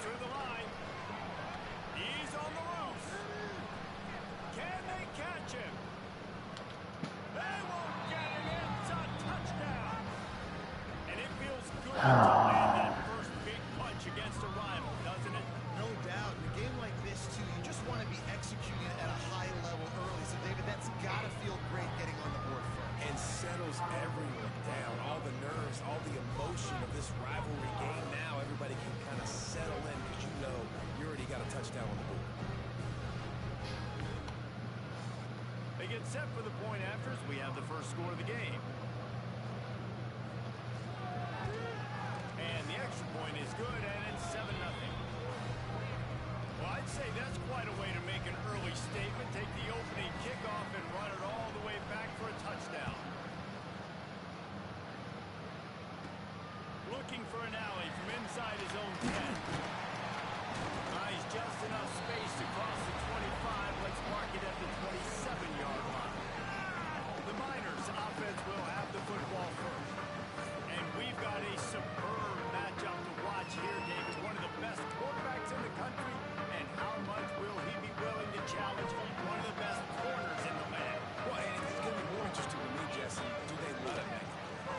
through the line. He's on the loose. Can they catch him? They won't get him. It's a touchdown. And it feels good to land that first big punch against a rival, doesn't it? No doubt. In a game like this, too, you just want to be executing at a high level early. So, David, that's got to feel great getting on the board first. And settles everyone down. All the nerves, all the emotion of this rivalry game now. Everybody can kind of settle in because you know you already got a touchdown on the board. They get set for the point afters. We have the first score of the game. And the extra point is good, and it's 7-0. Well, I'd say that's quite a way to make an early statement. Take the opening kickoff and run it all the way back for a touchdown. Looking for an alley from inside his own 10. Buys just enough space across the 25. Let's mark it at the 27-yard line. The Miners' offense will have the football first. And we've got a superb matchup to watch here, David. One of the best quarterbacks in the country. And how much will he be willing to challenge one of the best corners in the land? Well, and it's going to be more interesting to me, Jesse. Do they let him make it?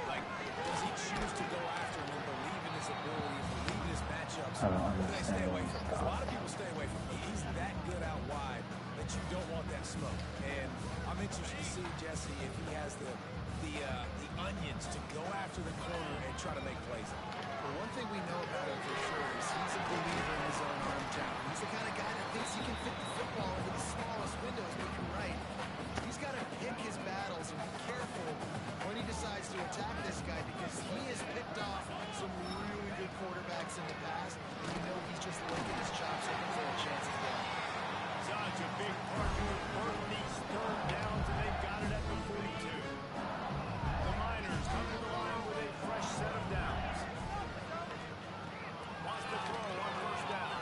Like, does he choose to go after him and believe in his ability, believe in his matchups? Or do they stay away from him? Because a lot of people stay away from him. He's that good out wide that you don't want that smoke. And I'm interested to see, Jesse, if he has the onions to go after the corner and try to make plays. Well, one thing we know about him for sure is he's a believer in his own arm talent. He's the kind of guy that thinks he can fit the football into the smallest windows, but you're right. He's got to pick his battles and be careful when he decides to attack this guy because he has picked off some really good quarterbacks in the past, and you know he's just licking his chops looking for a chance to get. Such a big part to burn these third downs, and they've got it at the 42. The Miners come to the line with a fresh set of downs. Wants to throw on first down.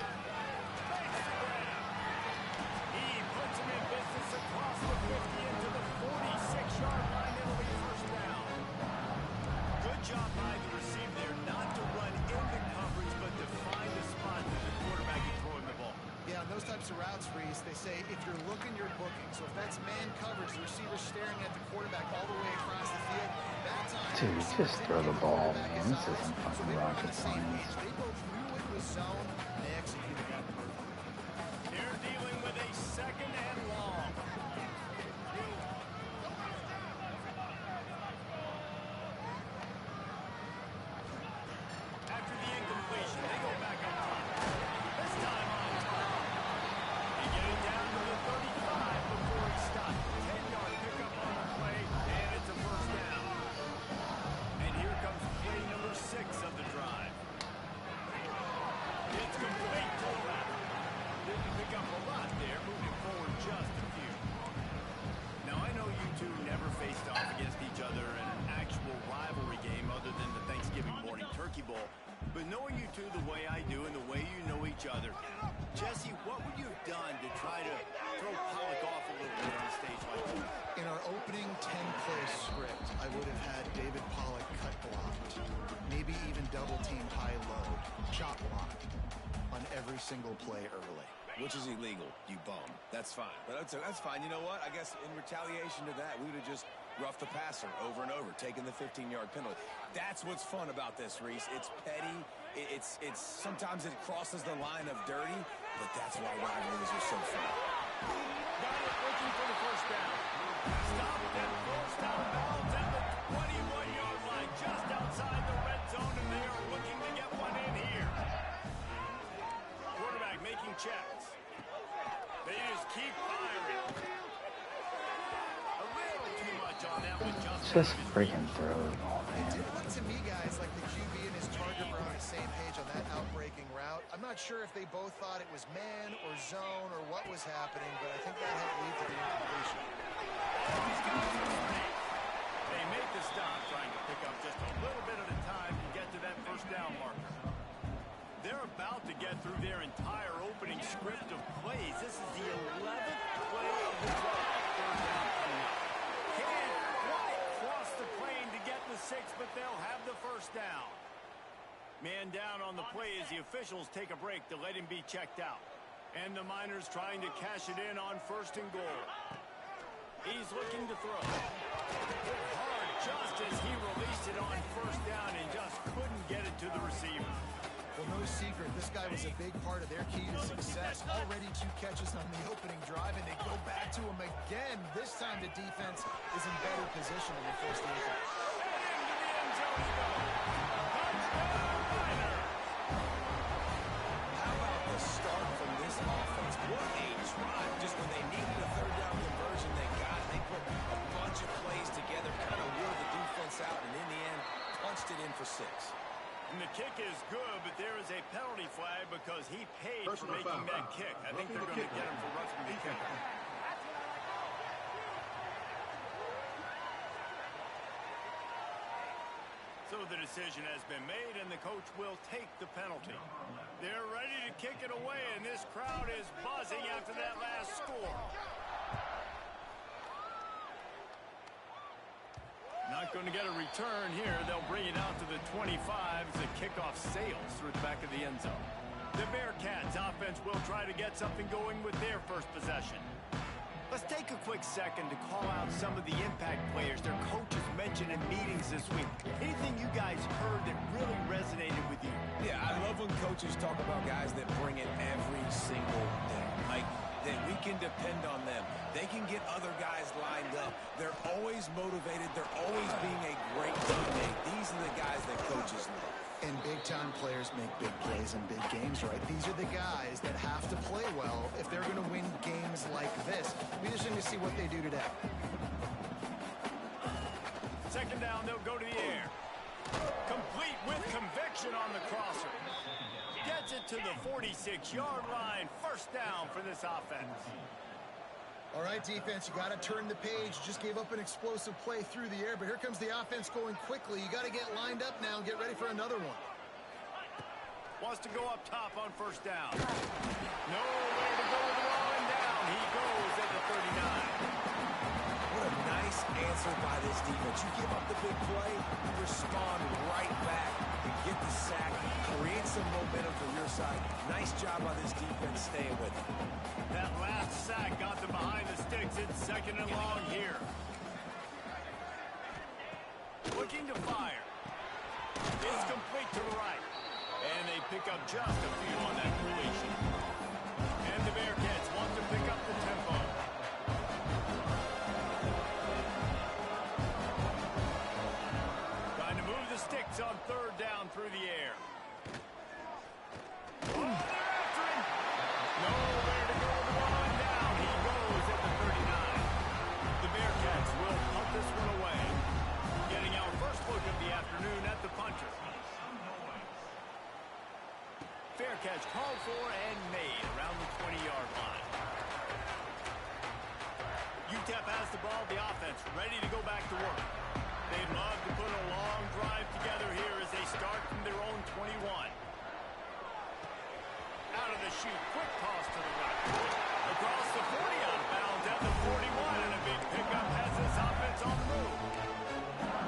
He puts him in business across the 50 into the 46-yard line. It'll be first down. Good job by the receiver there, not to run into coverage, but to find the spot that the quarterback can throw him the ball. Yeah, on those types of routes, Reese, they say if you're looking, you're booking. So if that's man coverage, the receiver's staring at the quarterback all the way across the field, that time... Dude, just throw the ball, man. This isn't fucking rocket science. They both knew it was zone, and they executed that perfectly. They're dealing with a second and long. After the incompletion, they go back up top. This time on top. They get it down to the 35 before he stopped. 10-yard pickup on the play, and it's a first down. And here comes play number 6 of the drive. It's complete to the left. Didn't pick up a lot there, moving forward just a few. Now, I know you two never faced off against each other in an actual rivalry game other than the Thanksgiving morning turkey bowl. But knowing you two the way I do and the way you know each other, Jesse, what would you have done to try to throw Pollock off a little bit on a stage like this? In our opening 10-play script, I would have had David Pollock cut blocked, maybe even double-teamed high-low, chop blocked on every single play early. Which is illegal, you bum. That's fine. But that's fine. You know what? I guess in retaliation to that, we would have just roughed the passer over and over, taking the 15-yard penalty. That's what's fun about this, Reese. It's petty. It's sometimes it crosses the line of dirty, but that's why rivalries are so fun. Got it, looking for the first down. Stopped and forced out of bounds at the 21-yard line, just outside the red zone, and they are looking to get one in here. Quarterback making checks. They just keep firing. A little too much on that one. Just freaking throw the ball, It man. did look to me, guys, like the QB and his target were on the same page on that outbreaking route. I'm not sure if they both thought it was man or zone or what was happening, but I think that helped lead to the incompletion. They make the stop, trying to pick up just a little bit at a time to get to that first down marker. They're about to get through their entire opening script of plays. This is the 11th play of the drive. Third down coming up. Can't quite cross the plane to get the 6, but they'll have the first down. Man down on the play as the officials take a break to let him be checked out. And the Miners trying to cash it in on 1st and goal. He's looking to throw. Hard just as he released it on 1st down and just couldn't get it to the receiver. Well, no secret, this guy was a big part of their key to success. Already 2 catches on the opening drive, and they go back to him again. This time the defense is in better position than the first defense. How about the start from this offense? What a drive. Just when they needed a 3rd down conversion, they got it. They put a bunch of plays together, kind of wore the defense out, and in the end, punched it in for 6. And the kick is good, but there is a penalty flag because he paid for making that kick. I think they're going to get him for roughing the kick. So the decision has been made, and the coach will take the penalty. They're ready to kick it away, and this crowd is buzzing after that last score. Not going to get a return here. They'll bring it out to the 25 as the kickoff sails through the back of the end zone. The Bearcats offense will try to get something going with their first possession. Let's take a quick second to call out some of the impact players their coaches mentioned in meetings this week. Anything you guys heard that really resonated with you? Yeah, I love when coaches talk about guys that bring it every single day. Like, that we can depend on them. They can get other guys lined up. They're always motivated. They're always being a great teammate. These are the guys that coaches love. And big-time players make big plays in big games, right? These are the guys that have to play well if they're going to win games like this. We just need to see what they do today. 2nd down, they'll go to the air. Complete with conviction on the crosser. Gets it to the 46-yard line. 1st down for this offense. All right, defense, you got to turn the page. Just gave up an explosive play through the air, but here comes the offense going quickly. You got to get lined up now and get ready for another one. Wants to go up top on 1st down. Nowhere to go with the line down. He goes at the 39. What a nice answer by this defense. You give up the big play, you respond right back. You get the sack, create some momentum for your side. Nice job by this defense staying with it. That last sack got them behind the sticks. It's 2nd and long here. Looking to fire. It's complete to the right. And they pick up just a few on that completion. And the Bearcats want to pick up the tempo. Trying to move the sticks on 3rd down through the air. Oh, they're after him. Nowhere to go with the line down. He goes at the 39. The Bearcats will punt this one away. Getting our first look of the afternoon at the punter. Fair catch called for and made around the 20-yard line. UTEP has the ball, the offense ready to go back to work. They'd love to put a long drive together here as they start from their own 21. Out of the chute, quick toss to the right. Across the 40, out of bounds at the 41, and a big pickup has this offense on the move.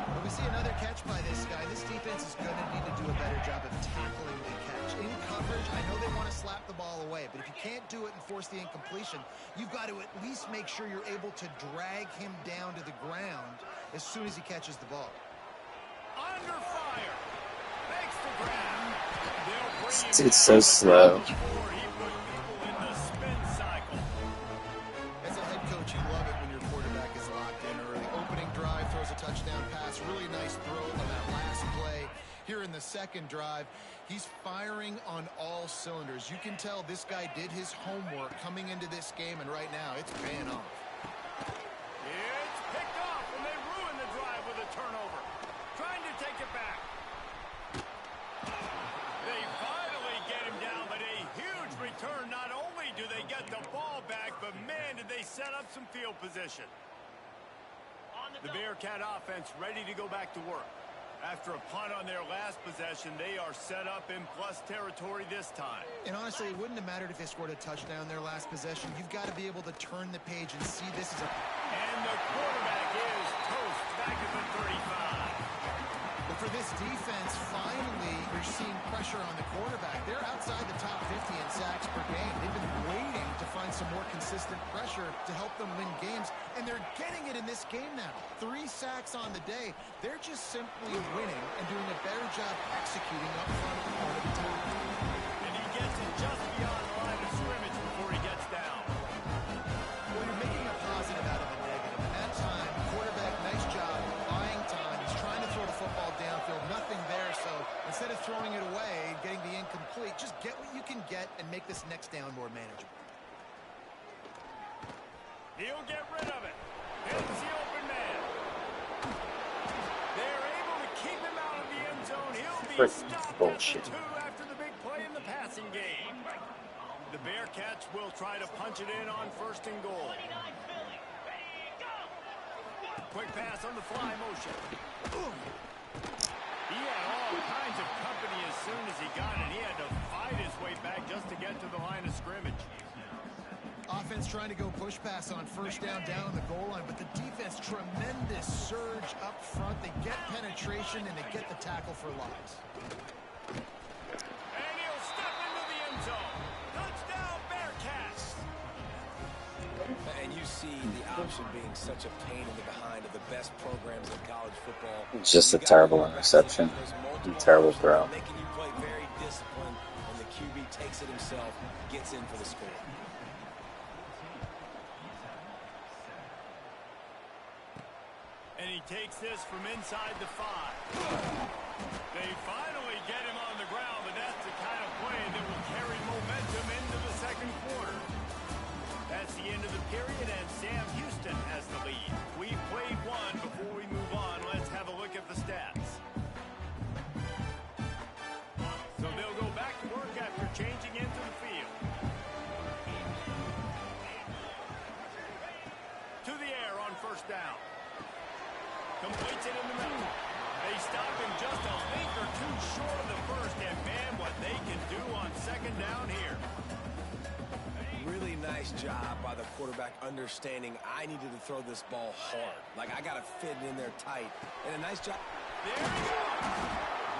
When we see another catch by this guy, this defense is going to need to do a better job of tackling the catch. In coverage, I know they want to slap the ball away, but if you can't do it and force the incompletion, you've got to at least make sure you're able to drag him down to the ground as soon as he catches the ball. Under fire. Makes the grab. This dude's so slow. As a head coach, you love it when your quarterback is locked in early. Opening drive, throws a touchdown pass. Really nice throw on that last play. Here in the 2nd drive, he's firing on all cylinders. You can tell this guy did his homework coming into this game, and right now it's paying off. It's picked off, and they ruin the drive with a turnover. Trying to take it back. They finally get him down, but a huge return. Not only do they get the ball back, but man, did they set up some field position. The Bearcat offense ready to go back to work. After a punt on their last possession, they are set up in plus territory this time. And honestly, it wouldn't have mattered if they scored a touchdown their last possession. You've got to be able to turn the page and see this as a... And the quarterback is toast back at the 35. But for this defense, finally, They're seeing pressure on the quarterback. They're outside the top 50 in sacks per game. They've been waiting to find some more consistent pressure to help them win games, and they're getting it in this game now. 3 sacks on the day. They're just simply winning and doing a better job executing up front on the attack. And he gets it just beyond the line of scrimmage before he gets down. Well, you're making a positive out of a negative. And that time, quarterback, nice job, buying time. He's trying to throw the football downfield. Nothing there, so instead of throwing it away, getting the incomplete, just get what you can get and make this next down more manageable. He'll get rid of it. Here's the open man. They're able to keep him out of the end zone. He'll be stopped bullshit. at the 2 after the big play in the passing game. The Bearcats will try to punch it in on 1st and goal. Quick pass on the fly motion. He had all kinds of company as soon as he got it. He had to fight his way back just to get to the line of scrimmage. Offense trying to go push pass on 1st down on the goal line, but the defense, tremendous surge up front. They get penetration and they get the tackle for loss. And he'll step into the end zone. Touchdown, Bearcats. And you see the option being such a pain in the behind of the best programs in college football. It's just a terrible interception. A terrible throw. Making you play very disciplined, and the QB takes it himself, gets in for the score. And he takes this from inside the 5. They finally get him on the ground, but that's the kind of play that will carry momentum into the 2nd quarter. That's the end of the period, and Sam Houston has the lead. We played 1 before we move on. Let's have a look at the stats. So they'll go back to work after changing into the field. To the air on 1st down. Completes it in the middle. They stop him just a link or 2 short of the 1st, and man, what they can do on 2nd down here. Really nice job by the quarterback understanding I needed to throw this ball hard. Like, I got to fit it in there tight. And a nice job. There he goes.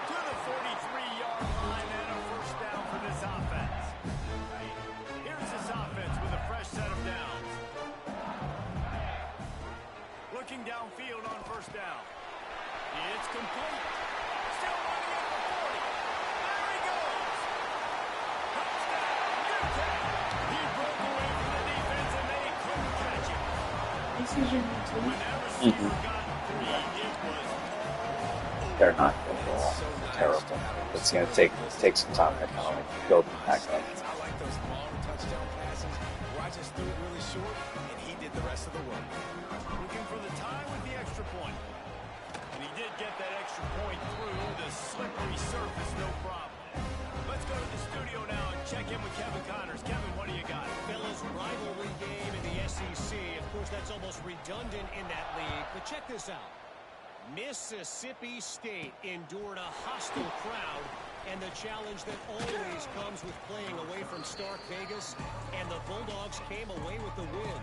To the 43-yard line and a 1st down for this offense. Here's this offense with a fresh set of downs. Looking downfield on 1st down. It's complete. Still running at the 40. There he goes. Touchdown, UTEP. He broke away from the defense and they couldn't catch him. When that receiver got 3, it was They're not good at all. Terrible. It's going to take some time to kind of build back up. I like those long touchdown passes where I just threw it really short and he did the rest of the work. looking for the tie with the extra point. And he did get that extra point through the slippery surface, no problem. Let's go to the studio now and check in with Kevin Connors. Kevin, what do you got? Fellas, rivalry game in the SEC. Of course, that's almost redundant in that league. But check this out. Mississippi State endured a hostile crowd and the challenge that always comes with playing away from Stark Vegas, and the Bulldogs came away with the win.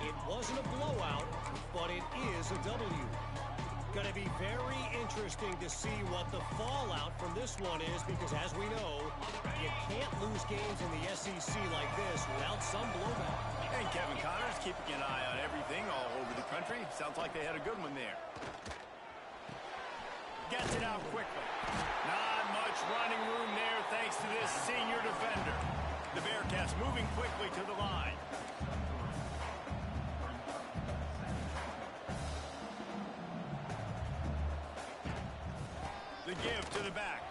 It wasn't a blowout, but it is a W. Going to be very interesting to see what the fallout from this one is, because as we know, you can't lose games in the SEC like this without some blowback. And Kevin Connors keeping an eye on everything all over the country. Sounds like they had a good one there. Gets it out quickly. Not much running room there thanks to this senior defender. The Bearcats moving quickly to the line. The give to the back.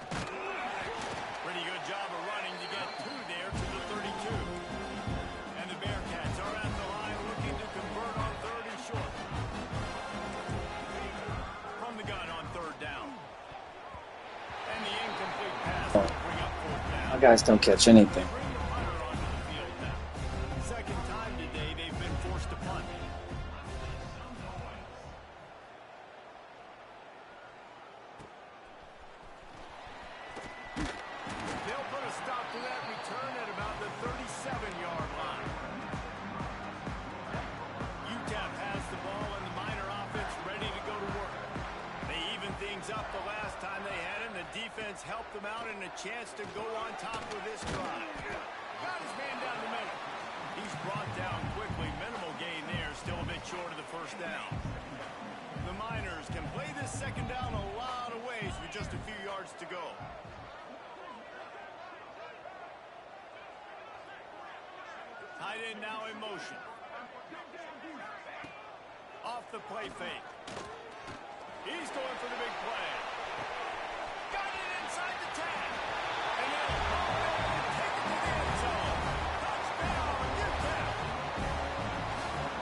Pretty good job of running to get two there to the 32. And the Bearcats are at the line looking to convert on 3rd and short. From the gun on 3rd down. And the incomplete pass will bring up 4th down. My guys don't catch anything. Bring the punter onto the field now. Second time today they've been forced to punt. They'll put a stop to that return at about the 37-yard line. UTEP has the ball and the Miner offense ready to go to work. They evened things up the last time they had him. The defense helped them out and a chance to go on top with this drive. Got his man down the middle. He's brought down quickly. Minimal gain there. Still a bit short of the first down. The Miners can play this second down a lot of ways with just a few yards to go. Tight end now in motion. Off the play fake. He's going for the big play. Got it inside the 10. And he'll pop it and take it to the end zone. Touchdown, Utah.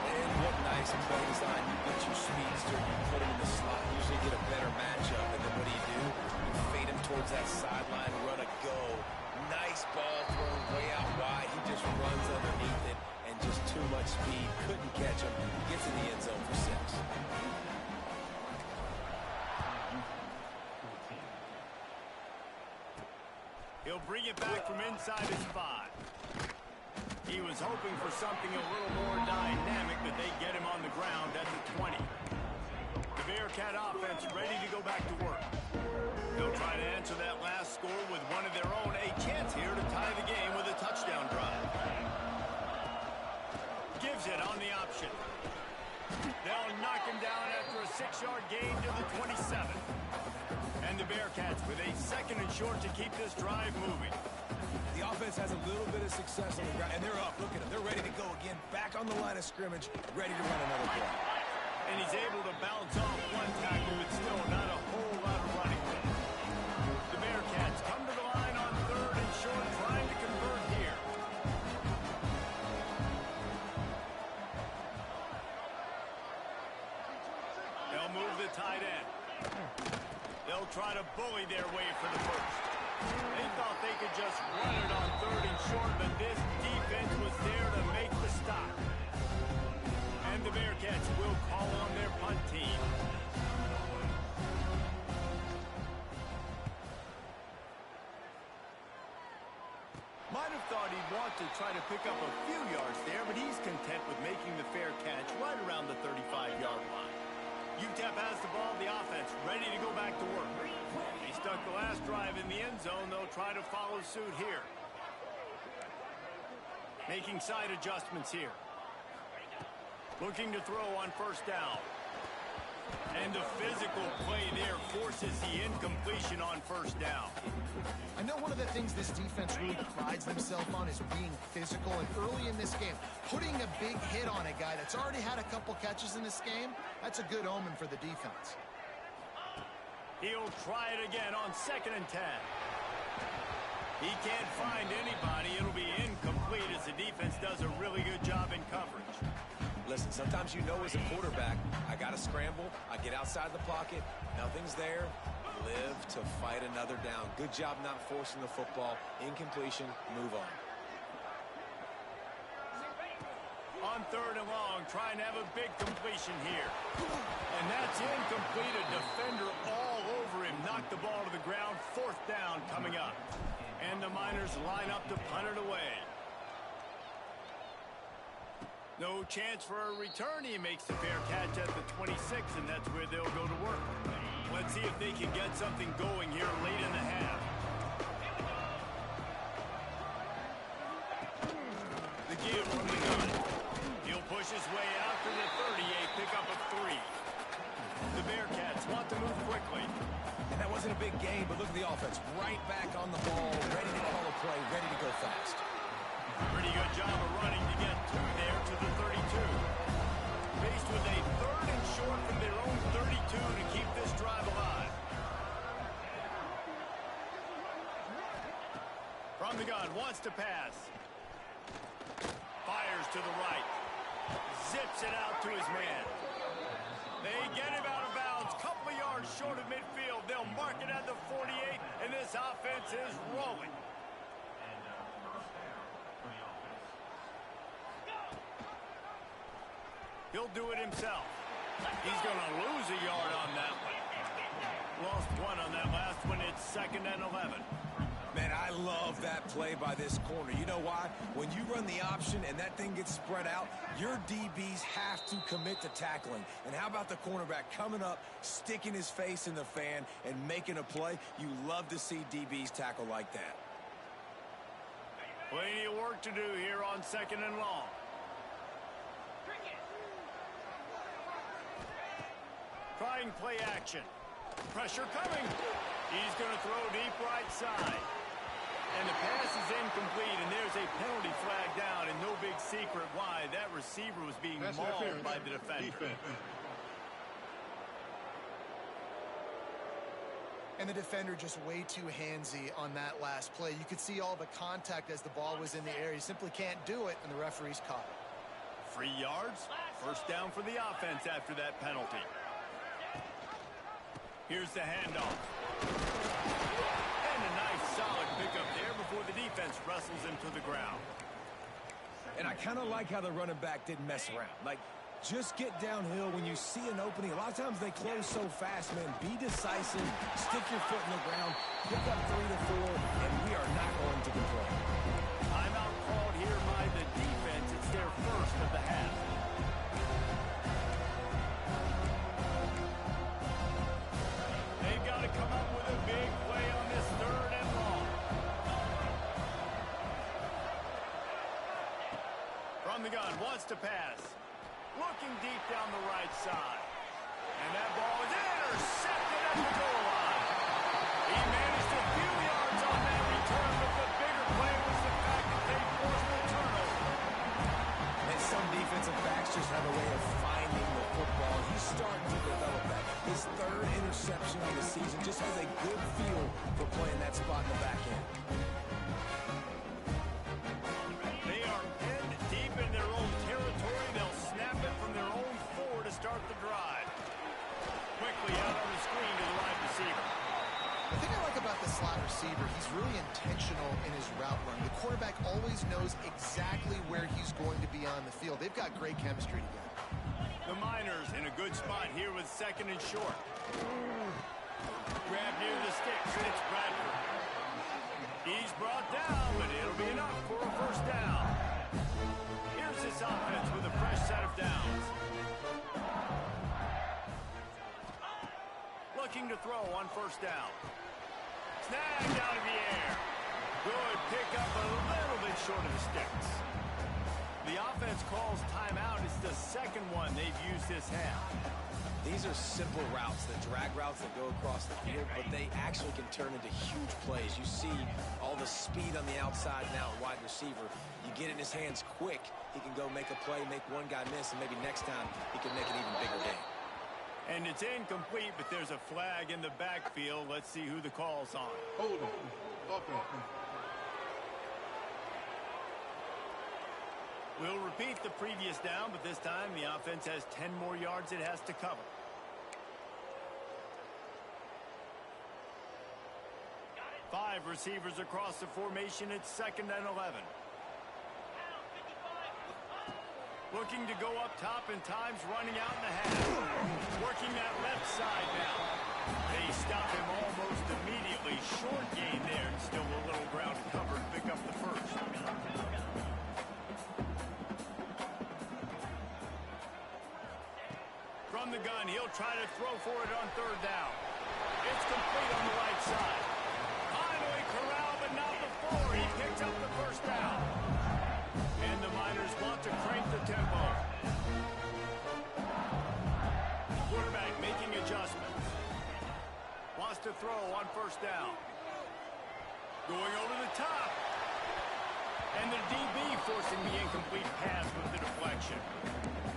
And what nice play design. You get your speedster, you put him in the slot, usually get a better matchup, and then what do? You fade him towards that sideline, run a go. Nice ball thrown way out wide. He just runs underneath it, and just too much speed. Couldn't catch him. Gets in the end zone for 6. He'll bring it back from inside his 5. He was hoping for something a little more dynamic, but they get him on the ground at the 20. The Bearcat offense ready to go back to work. They'll try to answer that last score with one of their own. A chance here to tie the game with a touchdown drive. Gives it on the option. They'll knock him down after a 6-yard gain to the 27. And the Bearcats with a 2nd and short to keep this drive moving. The offense has a little bit of success on the ground, and they're up. Look at them. They're ready to go again. Back on the line of scrimmage, ready to run another play. And he's able to bounce off one tackle, but still not a whole lot of running room. The Bearcats come to the line on 3rd and short, trying to convert here. They'll move the tight end. They'll try to bully their way for the first. They thought they could just run it on 3rd and short, but this defense was there to make the stop. And the Bearcats will call on their punt team. Might have thought he'd want to try to pick up a few yards there, but he's content with making the fair catch right around the 35-yard line. UTEP has the ball, the offense ready to go back to work. They stuck the last drive in the end zone. They'll try to follow suit here. Making side adjustments here. Looking to throw on 1st down. And the physical play there forces the incompletion on 1st down. I know one of the things this defense really prides themselves on is being physical, and early in this game, putting a big hit on a guy that's already had a couple catches in this game, that's a good omen for the defense. He'll try it again on 2nd and 10. He can't find anybody. It'll be incomplete as the defense does a really good job in coverage. Listen, sometimes you know as a quarterback, I got to scramble, I get outside the pocket, nothing's there, live to fight another down. Good job not forcing the football. Incompletion, move on. On 3rd and long, trying to have a big completion here. And that's incomplete. A defender all over him. Knocked the ball to the ground. 4th down coming up. And the Miners line up to punt it away. No chance for a return. He makes the fair catch at the 26, and that's where they'll go to work. Let's see if they can get something going here late in the half. The give from the gun. He'll push his way out to the 38, pick up a 3. The Bearcats want to move quickly. And that wasn't a big gain, but look at the offense. Right back on the ball, ready to call a play, ready to go fast. Pretty good job of running to get through there to the 32. Faced with a 3rd and short from their own 32 to keep this drive alive. From the gun, wants to pass. Fires to the right. Zips it out to his man. They get him out of bounds. Couple of yards short of midfield. They'll mark it at the 48, and this offense is rolling. He'll do it himself. He's going to lose a yard on that one. Lost 1 on that last one. It's 2nd and 11. Man, I love that play by this corner. You know why? When you run the option and that thing gets spread out, your DBs have to commit to tackling. And how about the cornerback coming up, sticking his face in the fan, and making a play? You love to see DBs tackle like that. Plenty of work to do here on 2nd and long. Trying play action. Pressure coming. He's going to throw deep right side. And the pass is incomplete, and there's a penalty flag down, and no big secret why. That receiver was being mauled by the defender. And the defender just way too handsy on that last play. You could see all the contact as the ball was in the air. He simply can't do it, and the referee's caught it. 3 yards. First down for the offense after that penalty. Here's the handoff. And a nice solid pickup there before the defense wrestles him to the ground. And I kind of like how the running back didn't mess around. Like, just get downhill when you see an opening. A lot of times they close so fast, man. Be decisive, stick your foot in the ground, pick up 3 to 4, and we are not going to complain. Timeout called here by the defense. It's their first of the half. They've got to come up with a big play on this 3rd and long. From the gun, wants to pass. Looking deep down the right side. And that ball is intercepted at the goal line. He managed a few yards on that return, but the bigger play was the fact that they forced the turnover. And some defensive backs just have a way of finding the football. He's starting to develop that. His 3rd interception of the season just has a good feel for playing that spot in the back end. They are pinned deep in their own territory. They'll snap it from their own 4 to start the drive. Quickly out on the screen to the wide receiver. The thing I like about the slot receiver, he's really intentional in his route run. The quarterback always knows exactly where he's going to be on the field. They've got great chemistry together. The Miners in a good spot here with 2nd and short. Grab near the sticks, and it's Bradford. He's brought down, but it'll be enough for a first down. Here's this offense with a fresh set of downs. Looking to throw on first down. Snagged out of the air. Good pickup, a little bit short of the sticks. The offense calls timeout. It's the 2nd one they've used this half. These are simple routes, the drag routes that go across the field, but they actually can turn into huge plays. You see all the speed on the outside now, wide receiver. You get in his hands quick, he can go make a play, make one guy miss, and maybe next time he can make an even bigger game. And it's incomplete, but there's a flag in the backfield. Let's see who the call's on. Hold on. Okay. We'll repeat the previous down, but this time the offense has 10 more yards it has to cover. Five receivers across the formation. It's 2nd and 11. Looking to go up top, and time's running out in the half. Working that left side now. They stop him almost immediately. Short gain there, and still a little ground to cover to pick up the first. From the gun, he'll try to throw for it on 3rd down. It's complete on the right side. Finally corralled, but not before. He picks up the first down. And the Miners want to crank the tempo. Quarterback making adjustments. Wants to throw on 1st down. Going over the top. And the DB forcing the incomplete pass with the deflection.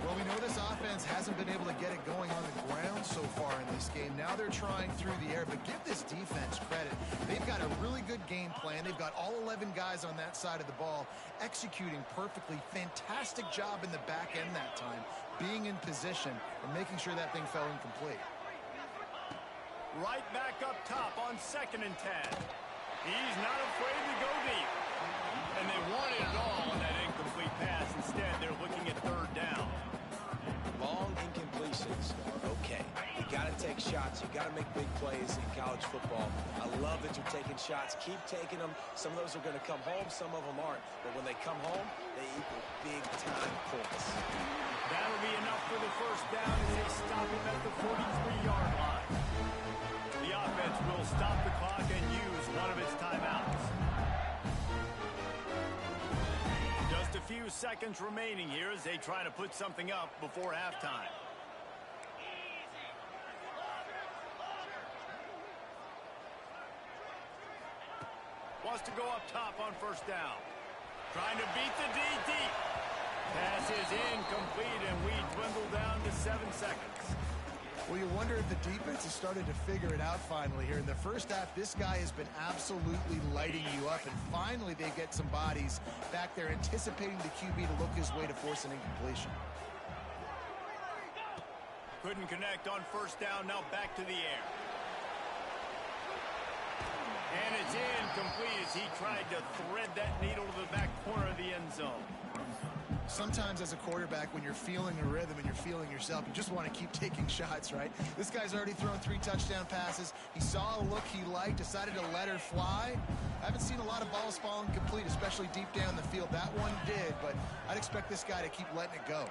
Well, we know this offense hasn't been able to get it going on the ground so far in this game. Now they're trying through the air, but give this defense credit. They've got a really good game plan. They've got all 11 guys on that side of the ball executing perfectly. Fantastic job in the back end that time, being in position and making sure that thing fell incomplete. Right back up top on 2nd and 10. He's not afraid to go deep. And they wanted it all on that incomplete pass. Instead, they're looking at 3rd down. Long incompletions are okay. You got to take shots. You got got to make big plays in college football. I love that you're taking shots. Keep taking them. Some of those are going to come home. Some of them aren't. But when they come home, they equal big-time points. That'll be enough for the first down as they stop him at the 43-yard line. The offense will stop the clock and use one of its timeouts. Just a few seconds remaining here as they try to put something up before halftime. Wants to go up top on first down. Trying to beat the DT. Pass is incomplete, and we dwindle down to 7 seconds. Well, you wonder if the defense has started to figure it out finally here. In the first half, this guy has been absolutely lighting you up, and finally they get some bodies back there anticipating the QB to look his way to force an incompletion. Couldn't connect on first down, now back to the air. And it's incomplete as he tried to thread that needle to the back corner of the end zone. Sometimes as a quarterback, when you're feeling a rhythm and you're feeling yourself, you just want to keep taking shots, right? This guy's already thrown 3 touchdown passes. He saw a look he liked, decided to let her fly. I haven't seen a lot of balls falling complete, especially deep down the field. That one did, but I'd expect this guy to keep letting it go.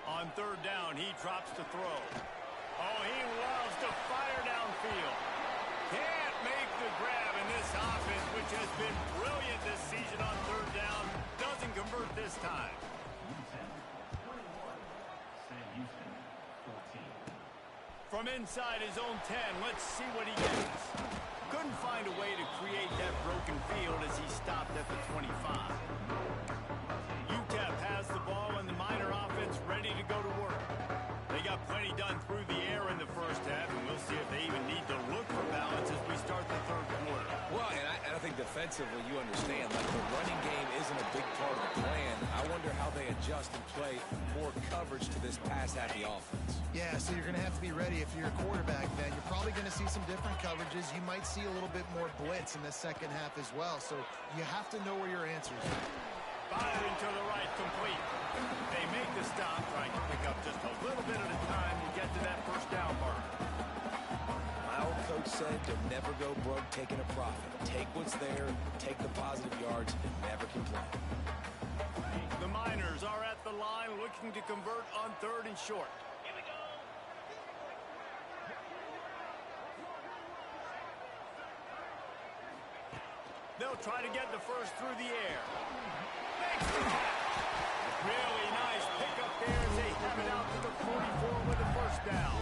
On third down, he drops to throw. Oh, he loves to fire downfield. Can't make the grab, and this offense, which has been brilliant this season on third down, doesn't convert this time. From inside his own 10, let's see what he gets. Couldn't find a way to create that broken field as he stopped at the 25. UTEP has the ball, and the Miner offense ready to go to work. They got plenty done through the air in the first half, and we'll see if they even need to look for balance as we start the third quarter. Well, and I think defensively you understand, like the running game isn't a big part of the plan. I wonder how they adjust and play more coverage to this pass-happy offense. Yeah, so you're going to have to be ready if you're a quarterback, then. You're probably going to see some different coverages. You might see a little bit more blitz in the second half as well, so you have to know where your answers are. Firing to the right, complete. They make the stop, trying to pick up just a little bit at a time to get to that first down mark. My old coach said to never go broke taking a profit. Take what's there, take the positive yards, and never complain. The Miners are at the line looking to convert on third and short. Here we go. They'll try to get the first through the air. Really nice pickup there as they have it out to the 44 with the first down.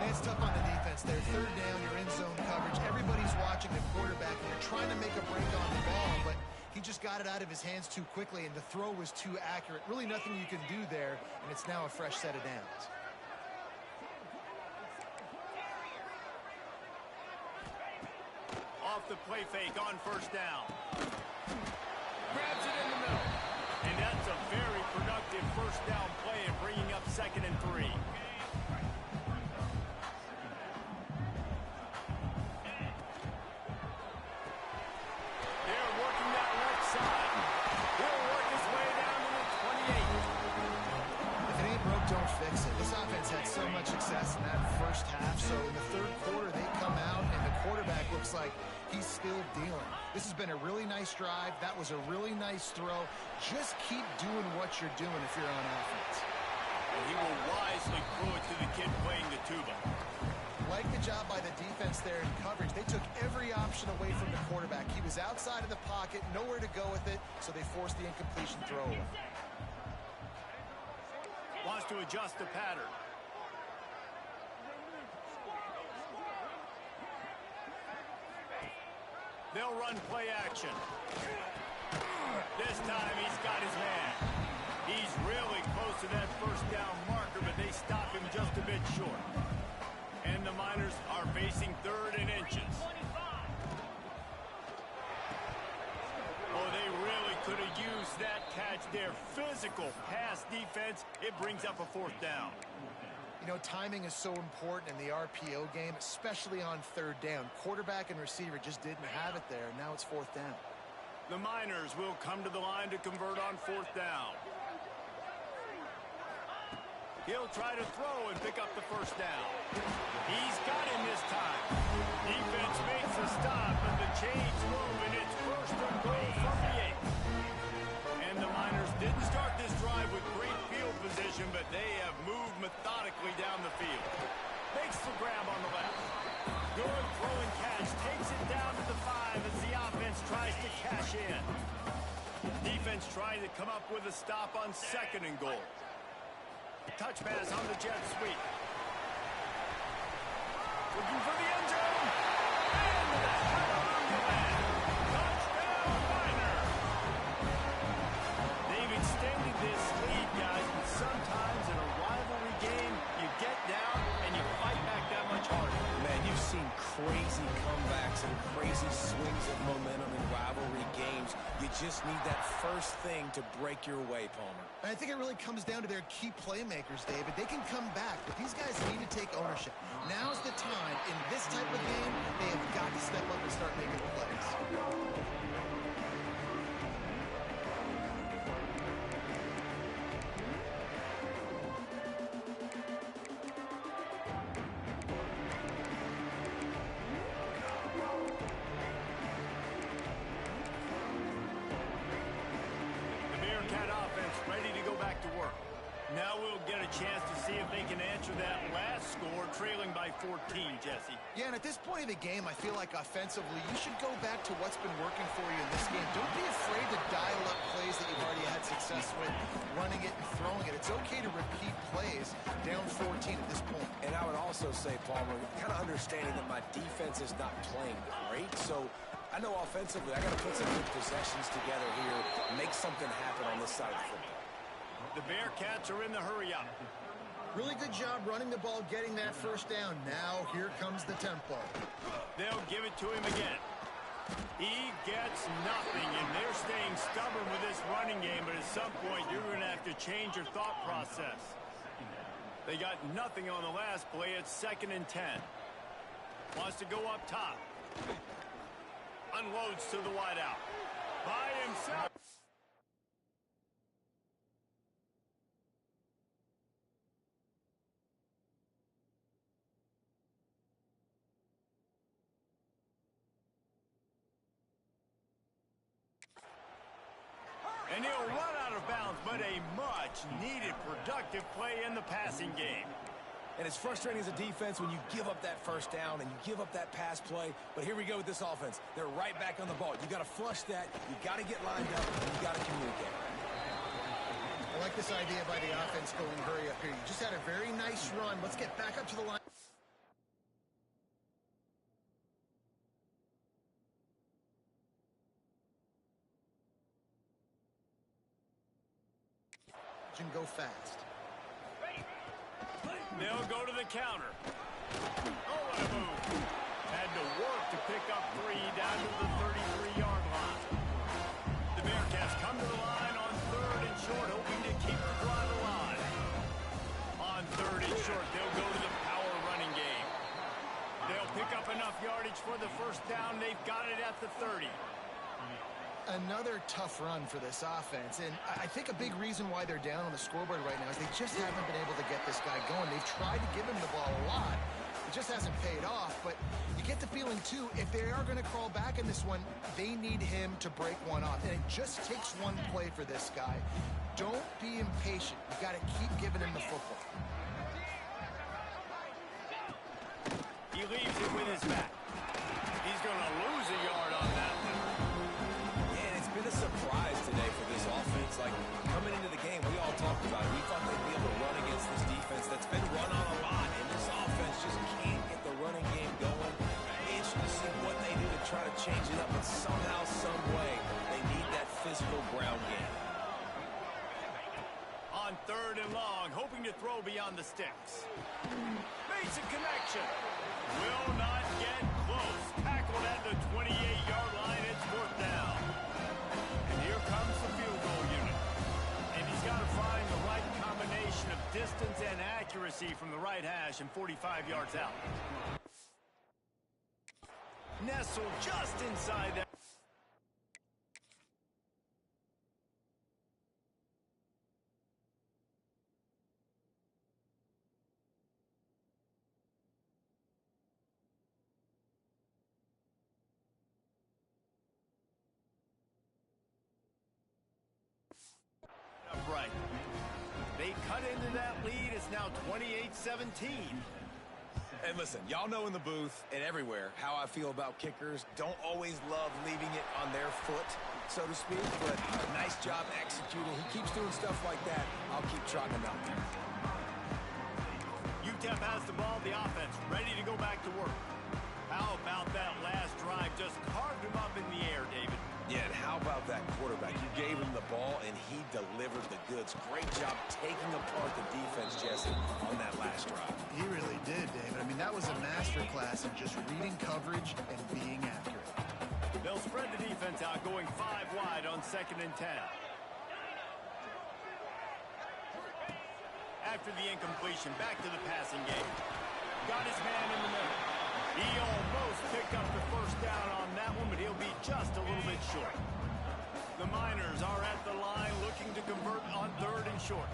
And it's tough on the defense there. Third down, you're in zone coverage. Everybody's watching the quarterback, and you're trying to make a break on the ball, but he just got it out of his hands too quickly, and the throw was too accurate. Really nothing you can do there, and it's now a fresh set of downs. Off the play fake on first down. Grabs it in the middle. And that's a very productive first down play and bringing up 2nd and 3. They're working that left side. He'll work his way down to the 28. If it ain't broke, don't fix it. This offense had so much success in that first half, so in the third quarter they come out and the quarterback looks like he's still dealing. This has been a really nice drive. That was a really nice throw. Just keep doing what you're doing if you're on offense. And he will wisely throw it to the kid playing the tuba. Like the job by the defense there in coverage. They took every option away from the quarterback. He was outside of the pocket, nowhere to go with it, so they forced the incompletion throw away. Wants to adjust the pattern. They'll run play action. This time he's got his man. He's really close to that first down marker, but they stop him just a bit short. And the Miners are facing 3rd and inches. Oh, they really could have used that catch there. Physical pass defense. It brings up a 4th down. You know, timing is so important in the RPO game, especially on third down. Quarterback and receiver just didn't have it there. Now it's 4th down. The Miners will come to the line to convert on 4th down. He'll try to throw and pick up the first down. He's got him this time. Defense makes a stop, but the chains move, and it's first and goal from the 8. And the Miners didn't start this drive with great field position, but they have moved methodically down the field. Makes the grab on the left. Good throw and catch. Takes it down to the 5 as the offense tries to cash in. Defense trying to come up with a stop on 2nd and goal. Touch pass on the jet sweep. Looking for the end zone. And hallelujah land. Touchdown, Miner. They've extended this lead, guys, but sometimes in a rivalry game, you get down and you fight back that much harder. Man, you've seen crazy comebacks and crazy swings of momentum in rivalry games. You just need that first thing to break your way, Palmer. I think it really comes down to their key playmakers, David. They can come back, but these guys need to take ownership. Now's the time. In this type of game, they have got to step up and start making plays. Now we'll get a chance to see if they can answer that last score, trailing by 14, Jesse. Yeah, and at this point of the game, I feel like offensively, you should go back to what's been working for you in this game. Don't be afraid to dial up plays that you've already had success with, running it and throwing it. It's okay to repeat plays down 14 at this point. And I would also say, Palmer, kind of understanding that my defense is not playing great, so I know offensively I got to put some good possessions together here, make something happen on this side of the football. The Bearcats are in the hurry-up. Really good job running the ball, getting that first down. Now, here comes the tempo. They'll give it to him again. He gets nothing, and they're staying stubborn with this running game, but at some point, you're going to have to change your thought process. They got nothing on the last play. It's 2nd and 10. Wants to go up top. Unloads to the wideout. By himself. And he'll run out of bounds, but a much-needed productive play in the passing game. And it's frustrating as a defense when you give up that first down and you give up that pass play. But here we go with this offense. They're right back on the ball. You got to flush that. You got to get lined up, and you got to communicate. I like this idea by the offense going hurry up here. You just had a very nice run. Let's get back up to the line. And go fast. They'll go to the counter. Oh, what a move. Had to work to pick up 3 down to the 33-yard line. The Bearcats come to the line on 3rd and short, hoping to keep the drive alive. On 3rd and short, they'll go to the power running game. They'll pick up enough yardage for the first down. They've got it at the 30. Another tough run for this offense, and I think a big reason why they're down on the scoreboard right now is they just haven't been able to get this guy going. They've tried to give him the ball a lot. It just hasn't paid off, but you get the feeling, too, if they are going to crawl back in this one, they need him to break one off, and it just takes one play for this guy. Don't be impatient. You got to keep giving him the football. He leaves it with his back. He's going to lose a yard on that one. Been a surprise today for this offense. Like, coming into the game, we all talked about it. We thought they'd be able to run against this defense that's been run on a lot, and this offense just can't get the running game going. Interesting to see what they do to try to change it up, but somehow, some way, they need that physical ground game. On 3rd and long, hoping to throw beyond the sticks. Makes a connection. Will not get close. Tackled at the 28-yard line. It's 4th down. Here comes the field goal unit. And he's got to find the right combination of distance and accuracy from the right hash and 45 yards out. Nestled just inside that. It's now 28-17. And listen, y'all know in the booth and everywhere how I feel about kickers. Don't always love leaving it on their foot, so to speak, but nice job executing. He keeps doing stuff like that. I'll keep trotting him out there. UTEP has the ball, the offense, ready to go back to work. How about that last drive? Just carved him up in the air, David. Yeah, and how about that quarterback? You gave him the ball, and he delivered the goods. Great job taking apart the defense, Jesse, on that last drive. He really did, David. I mean, that was a masterclass in just reading coverage and being accurate. They'll spread the defense out, going 5 wide on 2nd and 10. After the incompletion, back to the passing game. Got his man in the middle. He almost picked up the first down on that one, but he'll be just a little bit short. The Miners are at the line looking to convert on 3rd and short.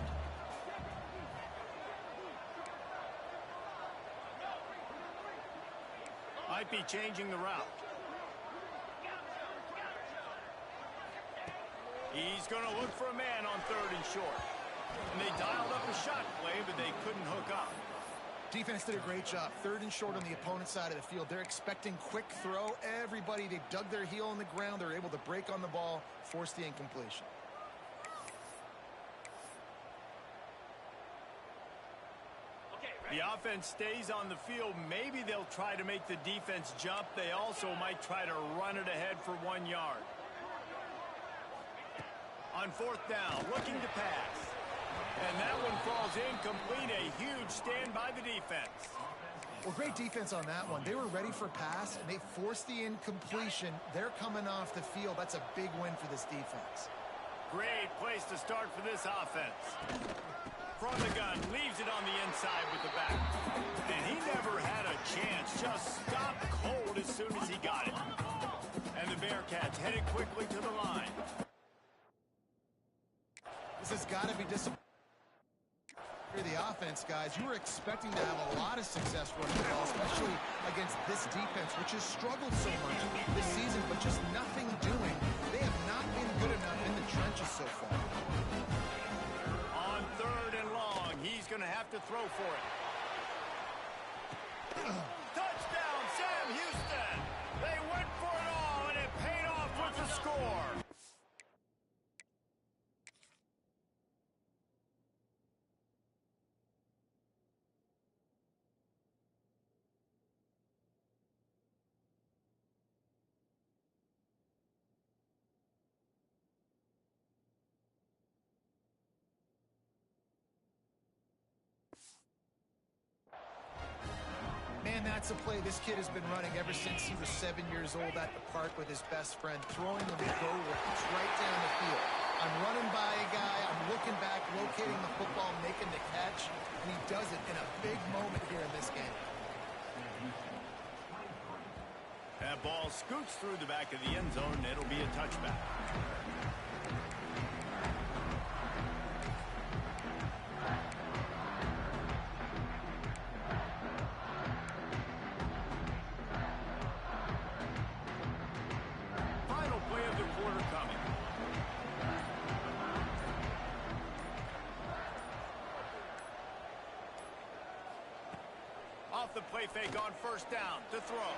Might be changing the route. He's going to look for a man on 3rd and short. And they dialed up a shot play, but they couldn't hook up. Defense did a great job. 3rd and short on the opponent's side of the field. They're expecting quick throw. Everybody, they dug their heel in the ground. They're able to break on the ball, force the incompletion. The offense stays on the field. Maybe they'll try to make the defense jump. They also might try to run it ahead for 1 yard. On 4th down, looking to pass. And that one falls incomplete. A huge stand by the defense. Well, great defense on that one. They were ready for pass, and they forced the incompletion. They're coming off the field. That's a big win for this defense. Great place to start for this offense. From the gun, leaves it on the inside with the back. And he never had a chance. Just stopped cold as soon as he got it. And the Bearcats headed quickly to the line. This has got to be disappointing for the offense, guys. You were expecting to have a lot of success running the ball, especially against this defense, which has struggled so much this season, but just nothing doing. They have not been good enough in the trenches so far. On 3rd and long, he's going to have to throw for it. Touchdown, Sam Houston! They went for it all, and it paid off with the score. Man, that's a play this kid has been running ever since he was 7 years old at the park with his best friend, throwing them go routes right down the field. I'm running by a guy, I'm looking back, locating the football, making the catch, and he does it in a big moment here in this game. That ball scoots through the back of the end zone, and it'll be a touchback. Final play of the quarter coming. Off the play fake on 1st down to throw.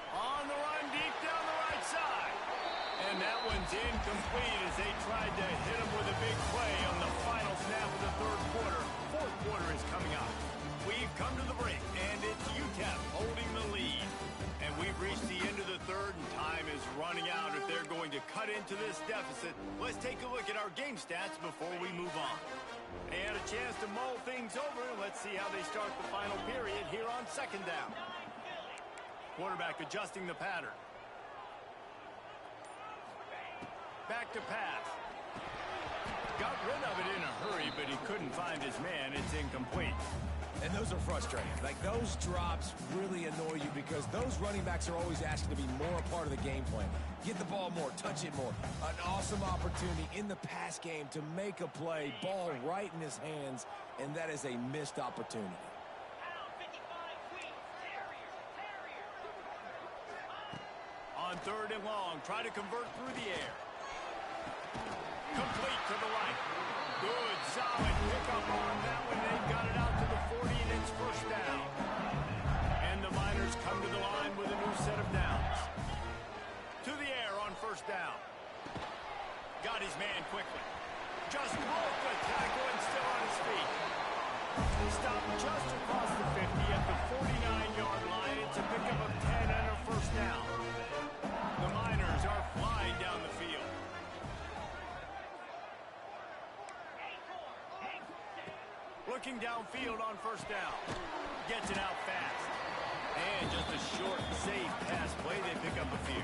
On the run, deep down the right side. And that one's incomplete as they tried to hit him with a big play on the final snap of the 3rd quarter. 4th quarter is coming up. We've come to the break, and it's UTEP holding the lead. And we've reached the end of the 3rd, and time is running out if they're going to cut into this deficit. Let's take a look at our game stats before we move on. They had a chance to mull things over. Let's see how they start the final period here on 2nd down. Quarterback adjusting the pattern. Back to pass. Got rid of it in a hurry, but he couldn't find his man. It's incomplete. And those are frustrating. Like, those drops really annoy you because those running backs are always asking to be more a part of the game plan. Get the ball more, touch it more. An awesome opportunity in the pass game to make a play, ball right in his hands, and that is a missed opportunity. On 3rd and long, try to convert through the air. Complete to the right. Good solid pickup on that one. They've got it out to the 40, and it's first down. And the Miners come to the line with a new set of downs. To the air on first down. Got his man quickly. Just broke the tackle and still on his feet. Stopped just across the 50 at the 49-yard line. It's a pickup of 10 and a first down. The Miners are flying down the field. Looking downfield on first down. Gets it out fast. And just a short, safe pass play. They pick up a few.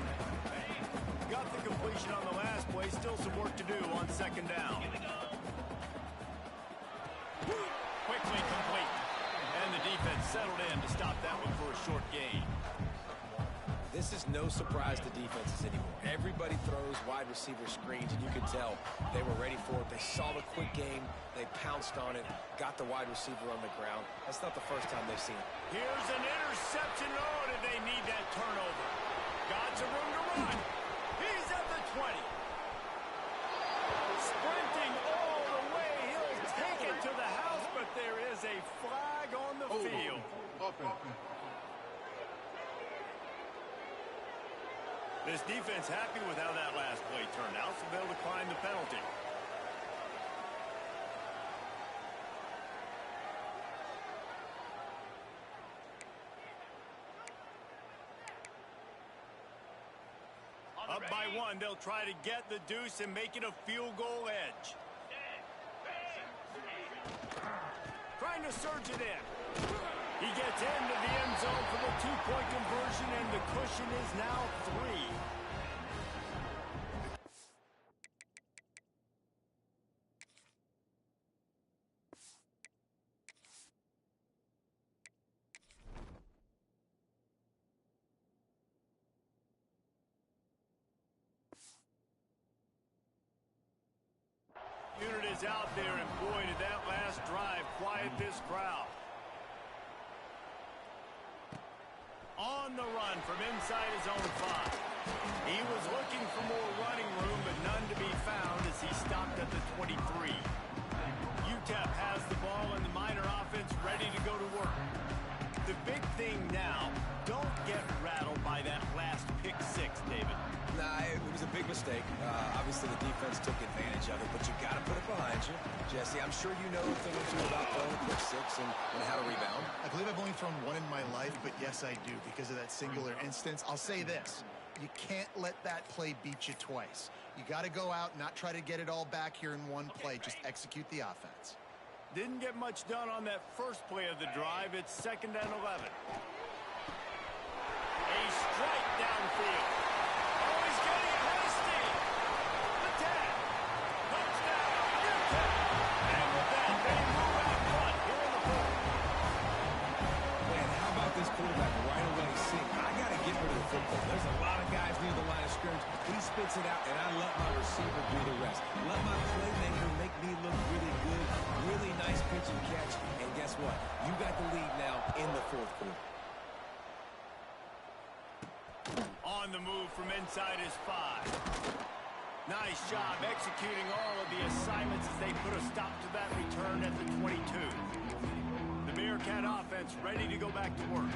Got the completion on the last play. Still some work to do on second down. Quickly complete. And the defense settled in to stop that one for a short gain. This is no surprise to defenses anymore. Everybody throws wide receiver screens, and you can tell they were ready for it. They saw the quick game. They pounced on it, got the wide receiver on the ground. That's not the first time they've seen it. Here's an interception. Oh, did they need that turnover? Got some room to run. He's at the 20. Sprinting all the way. He'll take it to the house, but there is a flag on the field. Offense. This defense happy with how that last play turned out, so they'll decline the penalty. Up by one, they'll try to get the deuce and make it a field goal edge. Trying to surge it in. He gets into the end zone for the two-point conversion, and the cushion is now 3. Unit is out there, and boy, did that last drive quiet this crowd. On the run from inside his own 5. He was looking for more running room, but none to be found as he stopped at the 23. UTEP has the ball, and the Miner offense ready to go to work. The big thing now, don't get rattled by that last pick 6, David. Nah, it was a big mistake. Obviously, the defense took advantage of it, but you got to put it behind you. Jesse, I'm sure you know a thing or two about throwing a pick 6 and how to rebound. I believe I've only thrown one in my life, but yes, I do because of that singular instance. I'll say this. You can't let that play beat you twice. You got to go out, not try to get it all back here in one play. Just execute the offense. Didn't get much done on that first play of the drive. It's 2nd and 11. A strike downfield. Oh, he's getting it hasty. The tag. Touchdown, UTEP. And with that, they move out front here in the 4th. Man, how about this quarterback right away saying, I got to get rid of the football. There's a lot of guys near the line of scrimmage. He spits it out, and I let my receiver do the rest. Let my playmaker make me look really good. Really nice pitch and catch. And guess what? You got the lead now in the 4th quarter. On the move from inside his 5. Nice job executing all of the assignments as they put a stop to that return at the 22. The Bearcat offense ready to go back to work.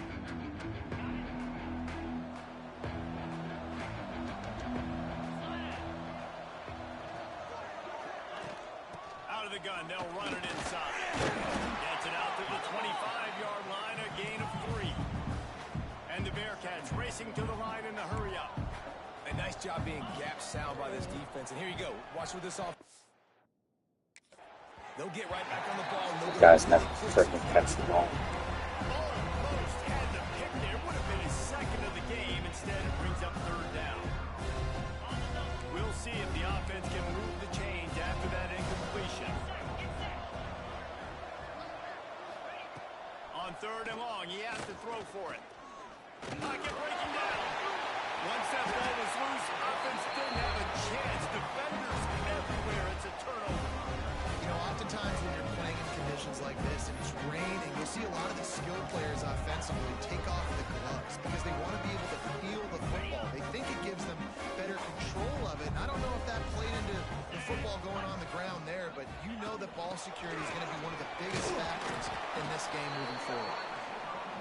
Out of the gun, they'll run it inside. Gets it out to the 25-yard line, a gain of 3. And the Bearcats racing to the line in the hurry up. A nice job being gap sound by this defense. And here you go. Watch with this off. They'll get right back on the ball. These guys never freaking catch the ball. Almost had the pick there. Would have been his 2nd of the game. Instead, it brings up 3rd down. We'll see if the offense can move the chains after that incompletion. On 3rd and long, he has to throw for it. Pocket breaking down. Once that ball was loose, offense didn't have a chance. Defenders everywhere. It's a turnover. You know, oftentimes when you're playing in conditions like this and it's raining, you'll see a lot of the skilled players offensively take off the gloves because they want to be able to feel the football. They think it gives them better control of it. And I don't know if that played into the football going on the ground there, but you know that ball ball security is going to be one of the biggest factors in this game moving forward.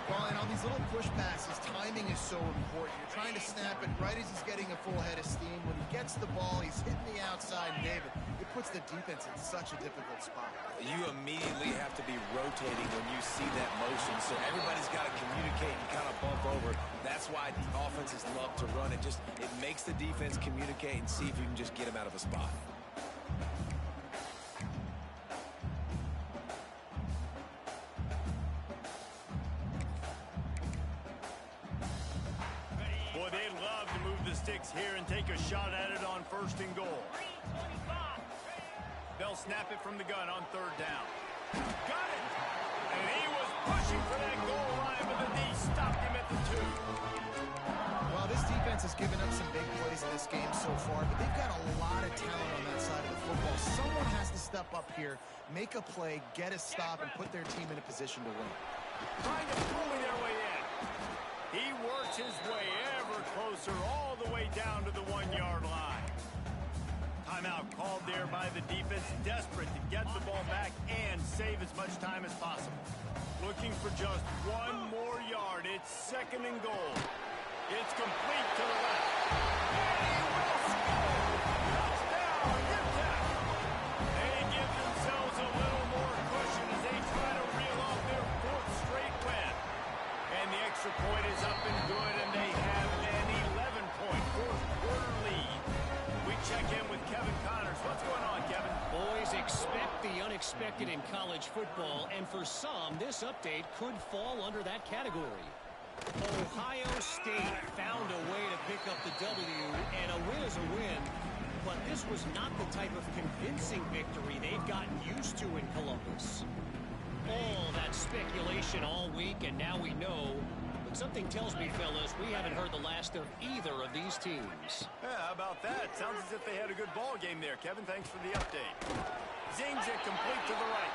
Well, and on these little push passes, timing is so important. You're trying to snap it right as he's getting a full head of steam. When he gets the ball, he's hitting the outside, and David, it puts the defense in such a difficult spot. You immediately have to be rotating when you see that motion, so everybody's got to communicate and kind of bump over. That's why the offenses love to run it. It makes the defense communicate and see if you can just get him out of a spot. Boy, they'd love to move the sticks here and take a shot at it on 1st and goal. They'll snap it from the gun on 3rd down. Got it! And he was pushing for that goal line, but the D stopped him at the 2. Well, this defense has given up some big plays in this game so far, but they've got a lot of talent on that side of the football. Someone has to step up here, make a play, get a stop, and put their team in a position to win. Trying to bully their way in. He works his way ever closer all the way down to the 1-yard line. Timeout called there by the defense, desperate to get the ball back and save as much time as possible. Looking for just 1 more yard. It's 2nd and goal. It's complete to the left. And he will score! Touchdown, get that! They give themselves a little more cushion as they try to reel off their 4th straight win. And the extra point is up and good, and they have an 11-point 4th-quarter lead. We check in with Kevin Connors. What's going on, Kevin? Boys, expect the unexpected in college football, and for some, this update could fall under that category. Ohio State found a way to pick up the W, and a win is a win, but this was not the type of convincing victory they've gotten used to in Columbus. All that speculation all week, and now we know. But something tells me, fellas, we haven't heard the last of either of these teams. Yeah, how about that? Sounds as if they had a good ball game there, Kevin. Thanks for the update. Zings it complete to the right.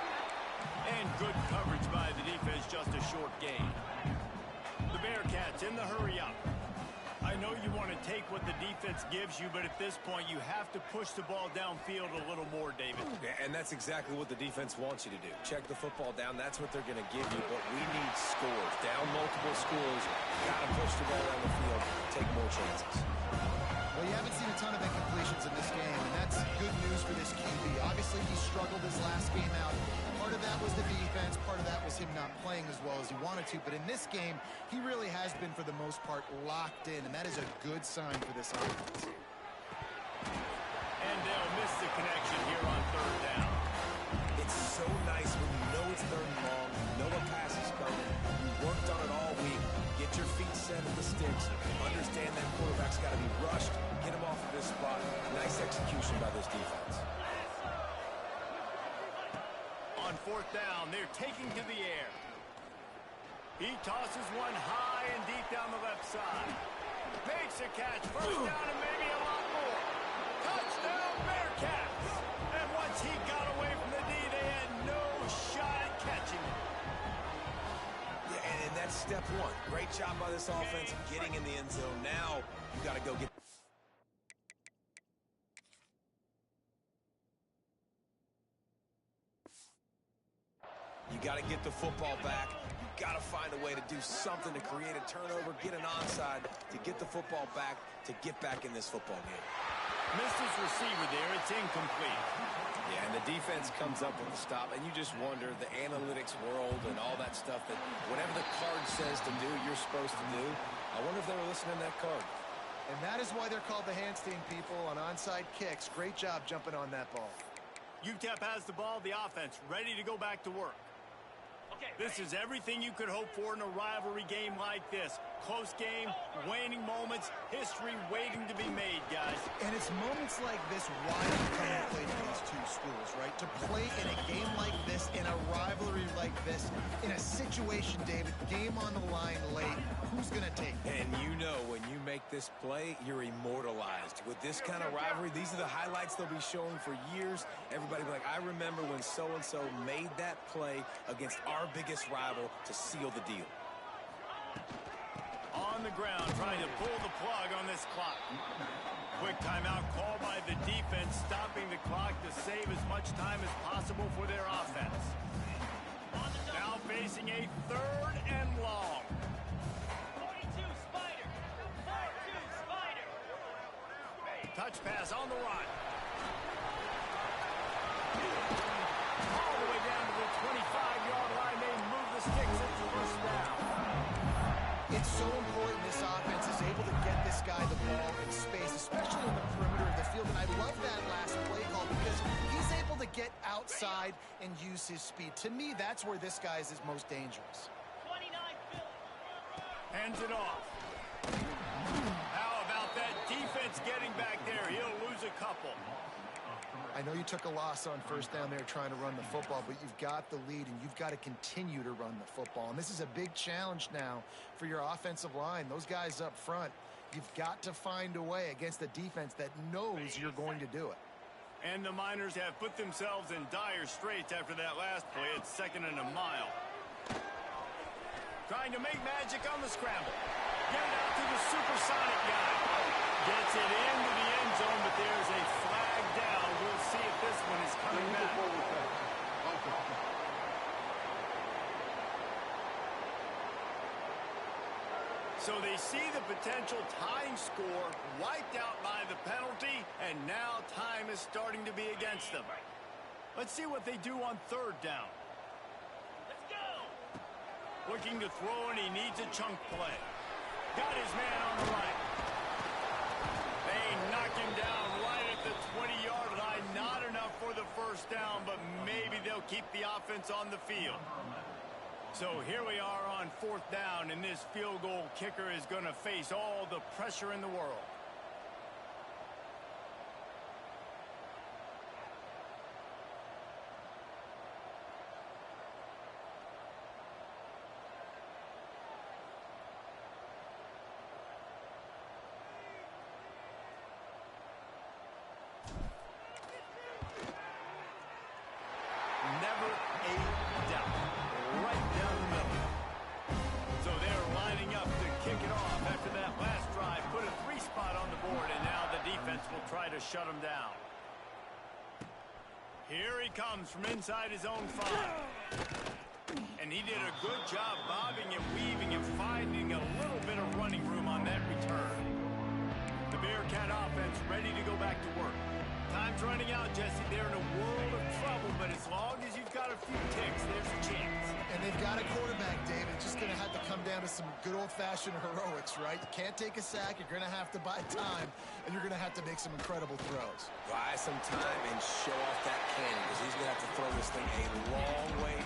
And good coverage by the defense, just a short gain. The Bearcats in the hurry-up. I know you want to take what the defense gives you, but at this point, you have to push the ball downfield a little more, David. Yeah, and that's exactly what the defense wants you to do. Check the football down. That's what they're going to give you, but we need scores. Down multiple scores. Got to push the ball down the field. Take more chances. Well, you haven't seen a ton of incompletions in this game, and that's good news for this QB. Obviously, he struggled his last game out. Part of that was the defense. Part of that was him not playing as well as he wanted to. But in this game, he really has been, for the most part, locked in, and that is a good sign for this offense. And they'll miss the connection here on 3rd down. It's so nice when you know it's 3rd and long, you know a pass is coming, you worked on it all week, get your feet set at the sticks, understand that quarterback's got to be rushed, get him off of this spot. Nice execution by this defense. On 4th down, they're taking to the air. He tosses one high and deep down the left side. Makes a catch, 1st down and maybe a lot more. Touchdown, Bearcats! And once he got away from the D, they had no shot at catching him. Yeah, and that's step 1. Great job by this offense getting in the end zone. Now you got to go get... You got to get the football back. You got to find a way to do something to create a turnover, get an onside, to get the football back, to get back in this football game. Missed his receiver there. It's incomplete. Yeah, and the defense comes up with the stop, and you just wonder, the analytics world and all that stuff, that whatever the card says to do, you're supposed to do. I wonder if they were listening to that card. And that is why they're called the Handstein people on onside kicks. Great job jumping on that ball. UTEP has the ball, the offense ready to go back to work. This is everything you could hope for in a rivalry game like this. Close game, waning moments, history waiting to be made, guys. And it's moments like this why you come and play for these two schools, right? To play in a game like this, in a rivalry like this, in a situation, David, game on the line late, who's going to take it? And you know, when you make this play, you're immortalized. With this kind of rivalry, these are the highlights they'll be showing for years. Everybody will be like, I remember when so-and-so made that play against our biggest rival to seal the deal. On on the ground trying to pull the plug on this clock. Quick timeout called by the defense, stopping the clock to save as much time as possible for their offense. Now facing a 3rd and long. 42 Spider. 42 Spider. Touch pass on the run. All the way down to the 25-yard line. They move the sticks into first down. It's so important this offense is able to get this guy the ball in space, especially in the perimeter of the field. And I love that last play call because he's able to get outside and use his speed. To me, that's where this guy is his most dangerous. 29 Philly. Hands it off. How about that defense getting back there? He'll lose a couple. I know you took a loss on first down there trying to run the football, but you've got the lead and you've got to continue to run the football. And this is a big challenge now for your offensive line. Those guys up front, you've got to find a way against a defense that knows you're going to do it. And the Miners have put themselves in dire straits after that last play. It's 2nd and a mile. Trying to make magic on the scramble. Get it out to the supersonic guy. Gets it into the end zone, but there's a flag down. We'll see if this one is coming back. So they see the potential tying score wiped out by the penalty, and now time is starting to be against them. Let's see what they do on 3rd down. Let's go. Looking to throw, and he needs a chunk play. Got his man on the right. They knock him down right at the 20-yard line. Not enough for the first down, but maybe they'll keep the offense on the field. So here we are on 4th down, and this field goal kicker is going to face all the pressure in the world. Never a doubt. Right down the middle. So they're lining up to kick it off after that last drive. Put a 3-spot on the board, and now the defense will try to shut them down. Here he comes from inside his own 5. And he did a good job bobbing and weaving and finding a little bit of running room on that return. The Bearcat offense ready to go back to work. Time's running out, Jesse. They're in a world of trouble, but as long as you've got a few ticks, there's a chance. And they've got a quarterback, David. Just going to have to come down to some good old-fashioned heroics, right? You can't take a sack. You're going to have to buy time, and you're going to have to make some incredible throws. Buy some time and show off that cannon because he's going to have to throw this thing a long way